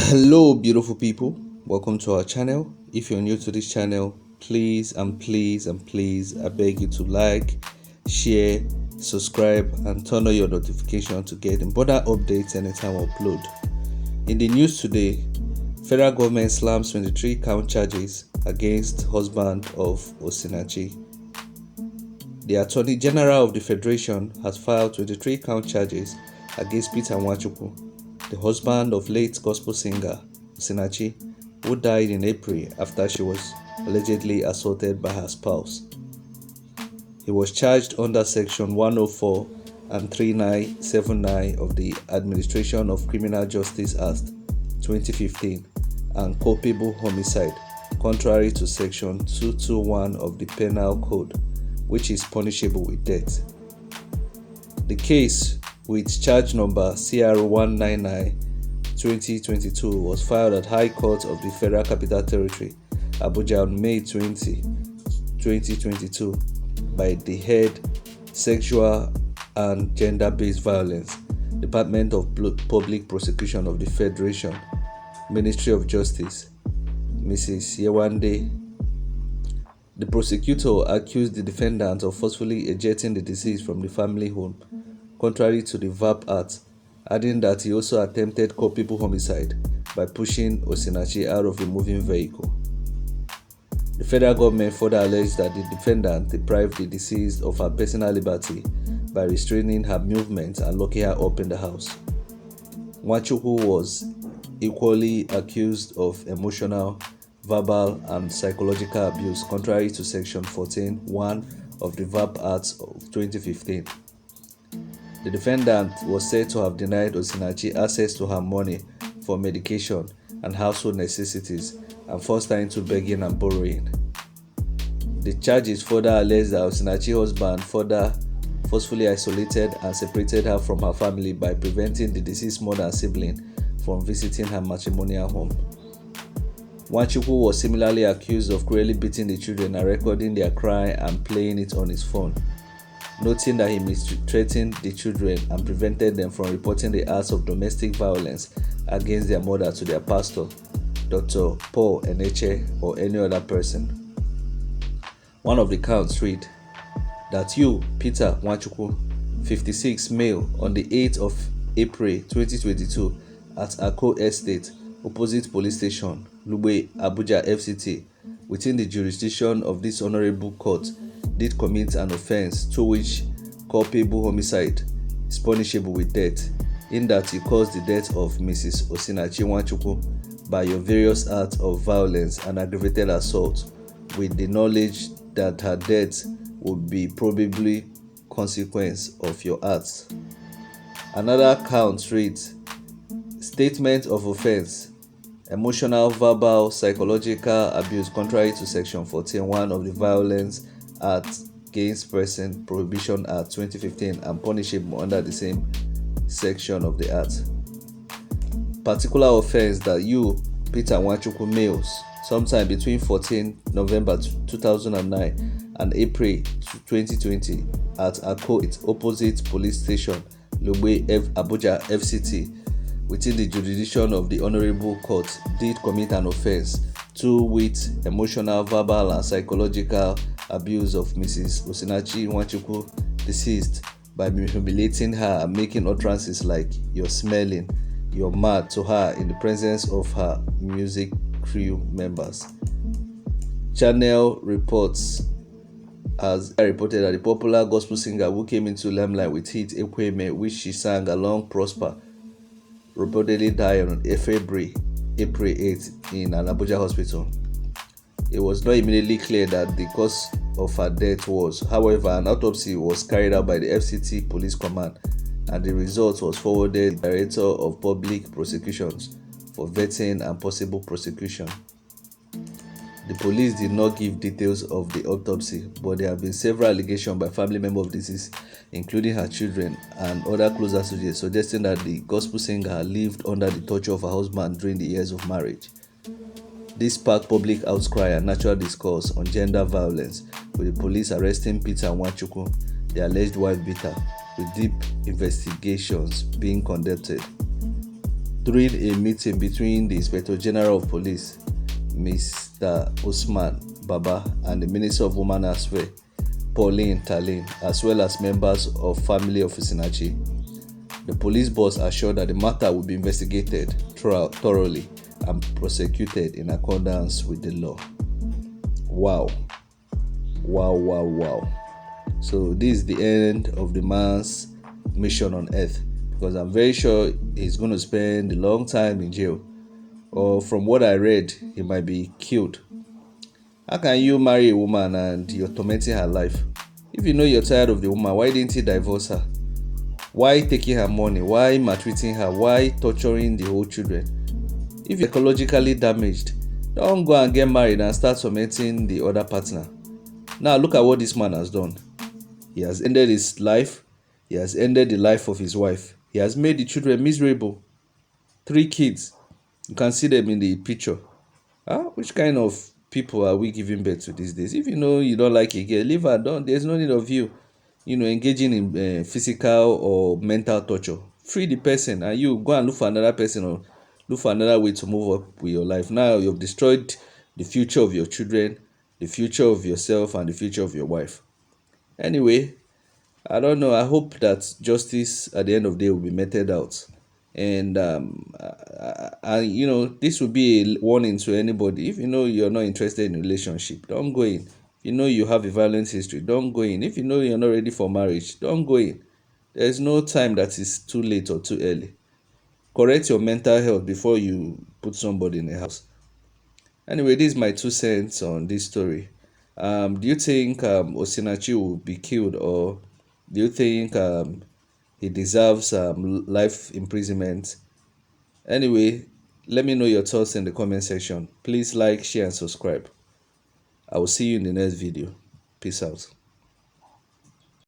Hello beautiful people, welcome to our channel. If you're new to this channel, please I beg you to like, share, subscribe and turn on your notification to get important updates anytime I upload. In the news today, federal government slams 23 count charges against husband of Osinachi. The Attorney General of the Federation has filed 23 count charges against Peter Nwachukwu, the husband of late gospel singer Osinachi, who died in April after she was allegedly assaulted by her spouse. He was charged under Section 104 and 3979 of the Administration of Criminal Justice Act 2015 and culpable homicide, contrary to Section 221 of the Penal Code, which is punishable with death. The case, with charge number CR 199/2022, was filed at High Court of the Federal Capital Territory, Abuja, on May 20, 2022 by the Head Sexual and Gender-Based Violence, Department of Public Prosecution of the Federation, Ministry of Justice, Mrs. Yewande. The prosecutor accused the defendant of forcefully ejecting the deceased from the family home, contrary to the VAP Act, adding that he also attempted culpable homicide by pushing Osinachi out of a moving vehicle. The federal government further alleged that the defendant deprived the deceased of her personal liberty by restraining her movements and locking her up in the house. Nwachukwu was equally accused of emotional, verbal and psychological abuse, contrary to Section 14(1) of the VAP Act of 2015. The defendant was said to have denied Osinachi access to her money for medication and household necessities and forced her into begging and borrowing. The charges further allege that Osinachi's husband further forcefully isolated and separated her from her family by preventing the deceased mother and sibling from visiting her matrimonial home. Nwachukwu was similarly accused of cruelly beating the children and recording their cry and playing it on his phone, noting that he mistreated the children and prevented them from reporting the acts of domestic violence against their mother to their pastor, Dr. Paul Eneche, or any other person. One of the counts read that you, Peter Nwachukwu, 56, male, on the 8th of April 2022 at Ako Estate, opposite police station, Lugbe, Abuja FCT, within the jurisdiction of this honorable court, did commit an offense to which culpable homicide is punishable with death, in that you caused the death of Mrs. Osinachi Nwachukwu by your various acts of violence and aggravated assault, with the knowledge that her death would be probably consequence of your acts. Another count reads, statement of offense: emotional, verbal, psychological abuse, contrary to Section 14(1) of the Violence Act Against Person Prohibition Act 2015 and punishable under the same section of the Act. Particular offense: that you, Peter Nwachukwu, males, sometime between 14 November 2009 and April 2020 at Ako opposite police station, Lugbe, Abuja FCT, within the jurisdiction of the honorable court, did commit an offense to with emotional, verbal and psychological abuse of Mrs. Osinachi Nwachukwu, deceased, by humiliating her and making utterances like "you're smelling," "you're mad" to her in the presence of her music crew members. Channel reports has reported that the popular gospel singer, who came into limelight with hit Ekweme, which she sang along Prosper, reportedly died on April 8 in an Abuja hospital. It was not immediately clear that the cause of her death was. However, an autopsy was carried out by the FCT Police Command, and the result was forwarded to the Director of Public Prosecutions for vetting and possible prosecution. The police did not give details of the autopsy, but there have been several allegations by family members of the deceased, including her children and other close associates, suggesting that the gospel singer lived under the torture of her husband during the years of marriage. This sparked public outcry and national discourse on gender violence, with the police arresting Peter Nwachukwu, the alleged wife beater, with deep investigations being conducted. during a meeting between the Inspector General of Police, Mr. Usman Baba, and the Minister of Women Affairs, Pauline Talin, as well as members of family of Osinachi. The police boss assured that the matter will be investigated thoroughly and prosecuted in accordance with the law. Wow. Wow, wow, wow. So this is the end of the man's mission on earth, because I'm very sure he's going to spend a long time in jail, or from what I read, he might be killed. How can you marry a woman and you're tormenting her life? If you know you're tired of the woman, why didn't you divorce her? Why taking her money? Why maltreating her? Why torturing the whole children? If you're psychologically damaged, don't go and get married and start tormenting the other partner. Now look at what this man has done. He has ended his life. He has ended the life of his wife. He has made the children miserable. 3 kids. You can see them in the picture. Which kind of people are we giving birth to these days? If you know you don't like a girl, leave her. There's no need of you, engaging in physical or mental torture. Free the person, and you go and look for another person, or look for another way to move up with your life. Now you've destroyed the future of your children, the future of yourself, and the future of your wife. Anyway, I don't know. I hope that justice at the end of the day will be meted out. And this will be a warning to anybody. If you know you're not interested in a relationship, don't go in. If you know you have a violent history, don't go in. If you know you're not ready for marriage, don't go in. There's no time that is too late or too early. Correct your mental health before you put somebody in a house. Anyway, this is my 2 cents on this story. Do you think Osinachi will be killed, or do you think he deserves life imprisonment? Anyway, let me know your thoughts in the comment section. Please like, share, and subscribe. I will see you in the next video. Peace out.